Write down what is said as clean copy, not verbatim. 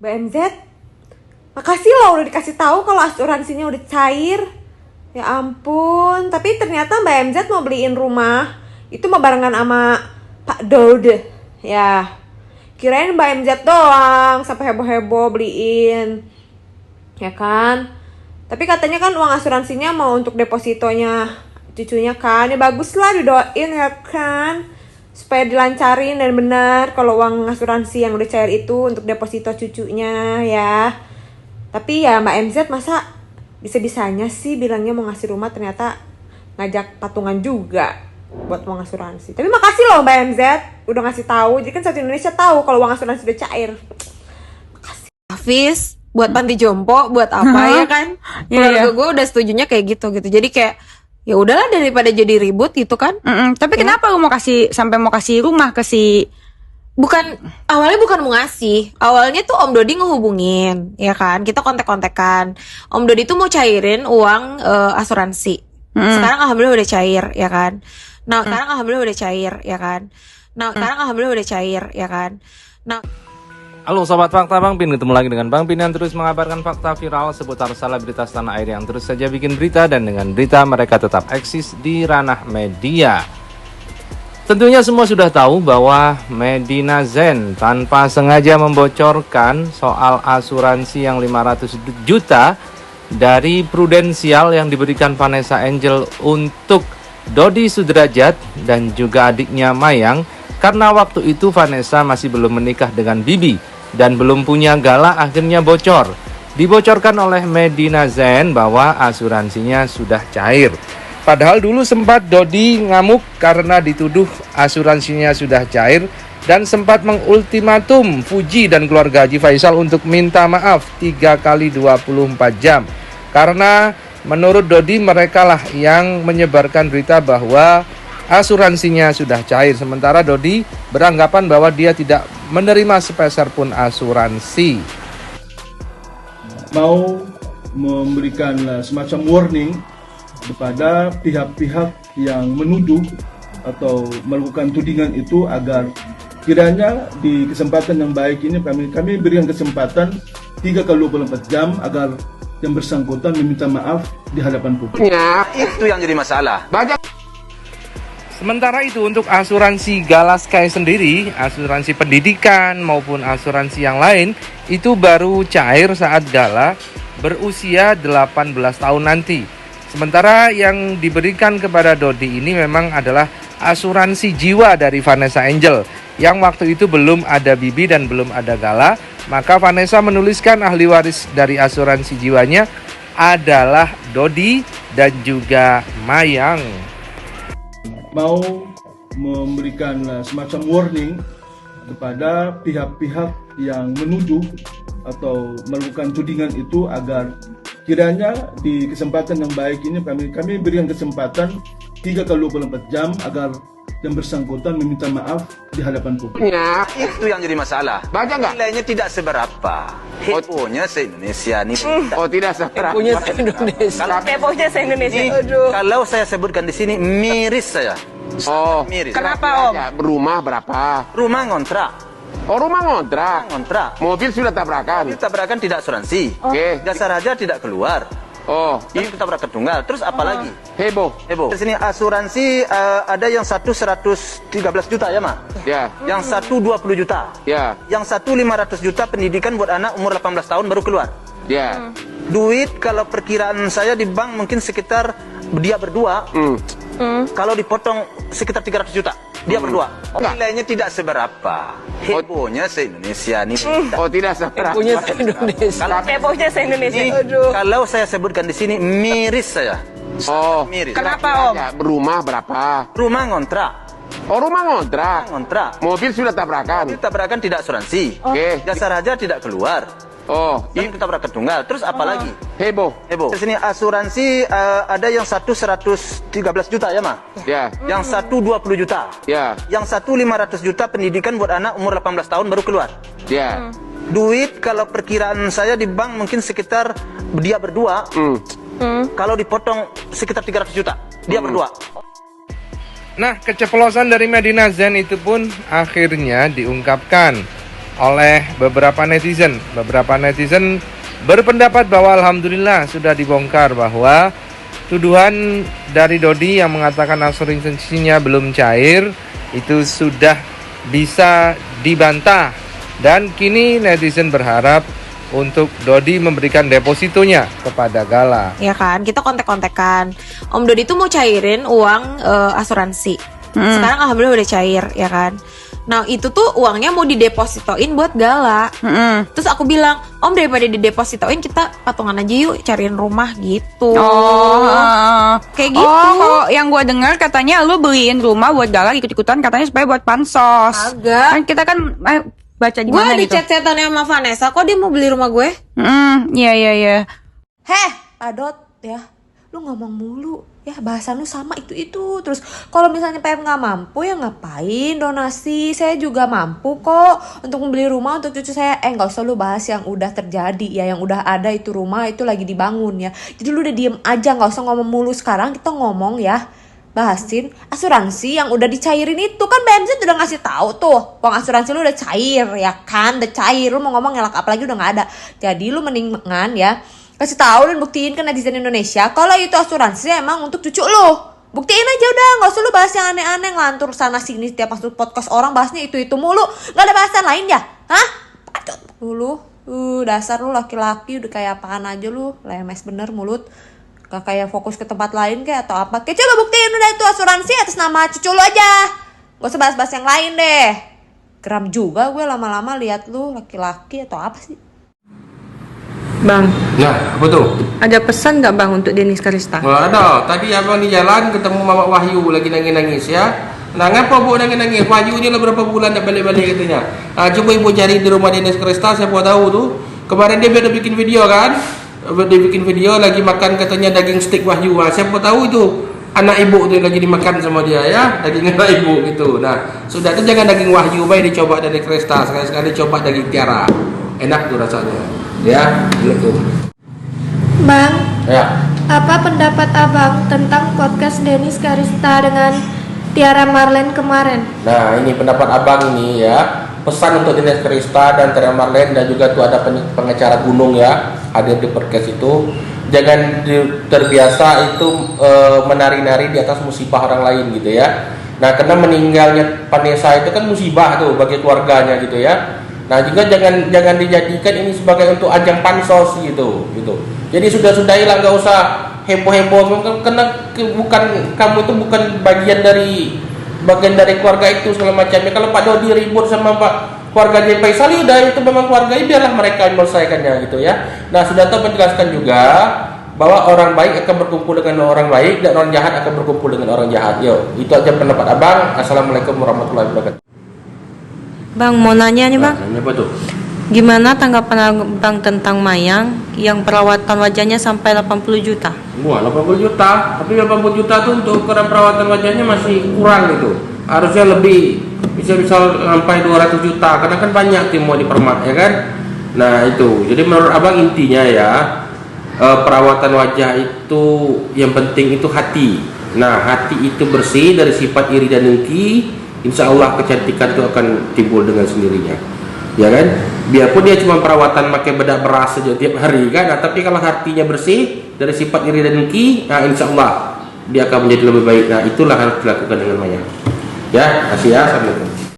Mbak MZ, makasih loh udah dikasih tahu kalau asuransinya udah cair. Ya ampun, tapi ternyata Mbak MZ mau beliin rumah itu mau barengan sama Pak Dode. Ya, kirain Mbak MZ doang sampai heboh-heboh beliin. Ya kan? Tapi katanya kan uang asuransinya mau untuk depositonya cucunya kan. Ya bagus lah didoain ya kan. Supaya dilancarin dan benar kalau uang asuransi yang udah cair itu untuk deposito cucunya ya. Tapi ya Mbak MZ masa bisa-bisanya sih bilangnya mau ngasih rumah ternyata ngajak patungan juga buat uang asuransi. Tapi makasih loh Mbak MZ udah ngasih tahu. Jadi kan satu Indonesia tahu kalau uang asuransi udah cair. Makasih. Hafiz, buat panti jompo, buat apa ya kan? Keluarga gue udah setujunya kayak gitu. Jadi kayak ya udahlah daripada jadi ribut gitu kan. Tapi ya, kenapa lu mau kasih rumah ke si Awalnya bukan mau ngasih. Awalnya tuh Om Dodi ngehubungin, ya kan? Kita kontak-kontakan. Om Dodi tuh mau cairin uang asuransi. Sekarang alhamdulillah udah cair, ya kan? Sekarang alhamdulillah udah cair, ya kan? Halo Sobat Fakta, Bang Pin ketemu lagi dengan Bang Pin yang terus mengabarkan fakta viral seputar selebritas tanah air yang terus saja bikin berita, dan dengan berita mereka tetap eksis di ranah media. Tentunya semua sudah tahu bahwa Medina Zain tanpa sengaja membocorkan soal asuransi yang 500 juta dari Prudensial yang diberikan Vanessa Angel untuk Dodi Sudrajat dan juga adiknya Mayang, karena waktu itu Vanessa masih belum menikah dengan Bibi dan belum punya gala, akhirnya bocor. Dibocorkan oleh Medina Zain bahwa asuransinya sudah cair. Padahal dulu sempat Dodi ngamuk karena dituduh asuransinya sudah cair dan sempat mengultimatum Fuji dan keluarga Haji Faisal untuk minta maaf 3 kali 24 jam. Karena menurut Dodi merekalah yang menyebarkan berita bahwa asuransinya sudah cair, sementara Dodi beranggapan bahwa dia tidak menerima sepeser pun asuransi. Mau memberikan semacam warning kepada pihak-pihak yang menuduh atau melakukan tudingan itu agar kiranya di kesempatan yang baik ini kami berikan kesempatan 3 kali 24 jam agar yang bersangkutan meminta maaf di hadapan publik. Ya, itu yang jadi masalah. Banyak. Sementara itu untuk asuransi Gala Sky sendiri, asuransi pendidikan maupun asuransi yang lain itu baru cair saat Gala berusia 18 tahun nanti. Sementara yang diberikan kepada Dodi ini memang adalah asuransi jiwa dari Vanessa Angel yang waktu itu belum ada Bibi dan belum ada Gala, maka Vanessa menuliskan ahli waris dari asuransi jiwanya adalah Dodi dan juga Mayang. Mau memberikan semacam warning kepada pihak-pihak yang menuduh atau melakukan tudingan itu agar kiranya di kesempatan yang baik ini kami berikan kesempatan 3 kali 24 jam agar yang bersangkutan meminta maaf di hadapan publik. Ya, itu yang jadi masalah. Banyak nggak? Nilainya tidak seberapa. Hebohnya se-Indonesia nih. Oh, tidak seberapa. Hebohnya se-Indonesia. Kalau saya sebutkan di sini miris saya. Oh, miris. Kenapa Om? Rumah berapa? Rumah ngontrak. Oh, rumah ngontrak. Mobil sudah tabrakan. Tabrakan tidak asuransi. Oke. Jasa raja tidak keluar. Oh, itu tabrakan tunggal. Terus apa lagi? Heboh. Di sini asuransi ada yang satu 113 juta ya, Mak? Ya. Yang satu 20 juta. Ya. Yang satu 500 juta pendidikan buat anak umur 18 tahun baru keluar. Ya. Duit kalau perkiraan saya di bank mungkin sekitar dia berdua. Kalau dipotong sekitar 300 juta. Dia berdua. Nilainya tidak seberapa. Hebohnya se-Indonesia nih. Oh, tidak seberapa. Hebohnya se-Indonesia. Kalau saya sebutkan di sini miris saya. Oh, miris. Kenapa Om? Rumah berapa? Rumah ngontrak. Oh, rumah ngontrak. Mobil sudah tabrakan. Tabrakan tidak asuransi. Oke. Jasa raja tidak keluar. Oh, itu tabrakan tunggal. Terus apa lagi? Heboh. Di sini asuransi ada yang satu 113 juta ya, Mak? Ya. Yang satu 20 juta. Ya. Yang satu 500 juta pendidikan buat anak umur 18 tahun baru keluar. Ya. Duit kalau perkiraan saya di bank mungkin sekitar dia berdua. Kalau dipotong sekitar 300 juta. Dia berdua. Nah, keceplosan dari Medina Zain itu pun akhirnya diungkapkan. oleh beberapa netizen. Beberapa netizen berpendapat bahwa alhamdulillah sudah dibongkar bahwa tuduhan dari Dodi yang mengatakan asuransinya belum cair itu sudah bisa dibantah, dan kini netizen berharap untuk Dodi memberikan depositonya kepada Gala. Ya kan, kita kontek-kontekan. Om Dodi tuh mau cairin uang asuransi. Sekarang alhamdulillah udah cair, ya kan. Nah itu tuh uangnya mau didepositoin buat Gala. Terus aku bilang, Om daripada didepositoin kita patungan aja yuk cariin rumah gitu. Kayak gitu. Kalau yang gue dengar katanya lu beliin rumah buat Gala ikut-ikutan, katanya supaya buat pansos. Agak. Kan kita kan baca di Gue mana di gitu. chat-chatannya sama Vanessa, kok dia mau beli rumah gue? Iya. Heh, Padot ya, lu ngomong mulu ya, bahasan lu sama itu terus. Kalau misalnya PM nggak mampu ya ngapain donasi, saya juga mampu kok untuk membeli rumah untuk cucu saya. Nggak usah lu bahas yang udah terjadi ya, yang udah ada itu rumah itu lagi dibangun ya. Jadi lu udah diem aja, nggak usah ngomong mulu. Sekarang kita ngomong ya, bahasin asuransi yang udah dicairin itu. Kan BMZ udah ngasih tahu tuh uang asuransi lu udah cair ya kan, udah cair. Lu mau ngomong ngelak apa lagi, udah nggak ada. Jadi lu mendingan ya kasih tahu dan buktiin ke netizen Indonesia kalau itu asuransi emang untuk cucu lu. Buktiin aja udah, nggak usah lu bahas yang aneh-aneh ngelantur sana sini setiap masuk podcast orang bahasnya itu mulu. Nggak ada bahasan lain ya? Hah? Padot lu. Dasar lu laki-laki udah kayak apaan aja lu, lemes bener mulut. Gak kayak fokus ke tempat lain kayak atau apa. Kayak coba buktiin udah itu asuransi atas nama cucu lu aja. Gak usah bahas-bahas yang lain deh. Geram juga gue lama-lama lihat lu laki-laki atau apa sih. Bang, Nah, apa tuh? ada pesan nggak Bang untuk Dennis Karista? Oh, ada. Tadi abang di jalan ketemu Mama Wahyu lagi nangis-nangis ya. Nah, ngapa bu nangis-nangis? Wahyu ini udah berapa bulan dah balik-balik katanya. Coba ibu cari di rumah Dennis Karista, siapa tahu tuh. Kemarin dia udah bikin video kan? Dia bikin video lagi makan katanya daging steak Wahyu. Siapa tahu itu anak ibu tuh lagi dimakan sama dia ya, daging anak ibu gitu. Nah, sudah tuh jangan daging Wahyu, baik dicoba dari Karista, sekali-sekali coba daging Tiara. Enak tuh rasanya. Ya, gitu. Bang, Ya. apa pendapat abang tentang podcast Dennis Karista dengan Tiara Marlene kemarin? Nah, ini pendapat abang ini ya. Pesan untuk Dennis Karista dan Tiara Marlene, dan juga tuh ada pengacara gunung ya hadir di podcast itu. Jangan terbiasa itu menari-nari di atas musibah orang lain gitu ya. Nah, karena meninggalnya Vanessa itu kan musibah tuh bagi keluarganya gitu ya. Nah, juga jangan dijadikan ini sebagai untuk ajang pansos gitu. Jadi sudah-sudahilah, nggak usah heboh-heboh, karena kamu itu bukan bagian dari keluarga itu segala macamnya. Kalau Pak Dodi ribut sama keluarga J. Faisal, udah itu memang keluarga, biarlah mereka menyelesaikannya gitu ya. Nah, sudah tahu menjelaskan juga bahwa orang baik akan berkumpul dengan orang baik dan orang jahat akan berkumpul dengan orang jahat. Yo, itu aja pendapat abang. Assalamualaikum warahmatullahi wabarakatuh. Bang, mau nanya nih Bang, Apa tuh? gimana tanggapan Abang tentang Mayang yang perawatan wajahnya sampai 80 juta? Wah, 80 juta. Tapi 80 juta tuh untuk ukuran perawatan wajahnya masih kurang gitu. Harusnya lebih, bisa sampai 200 juta. Karena kan banyak tim mau dipermak ya kan. Nah itu. Jadi menurut abang intinya ya, perawatan wajah itu yang penting itu hati. Nah, hati itu bersih dari sifat iri dan dengki, insya Allah kecantikan itu akan timbul dengan sendirinya, ya kan? Biarpun dia cuma perawatan pakai bedak beras saja tiap hari kan, nah, tapi kalau hatinya bersih dari sifat iri dan dengki, nah insya Allah dia akan menjadi lebih baik. Nah, itulah harus dilakukan dengan Maya. Ya, kasih ya, assalamualaikum.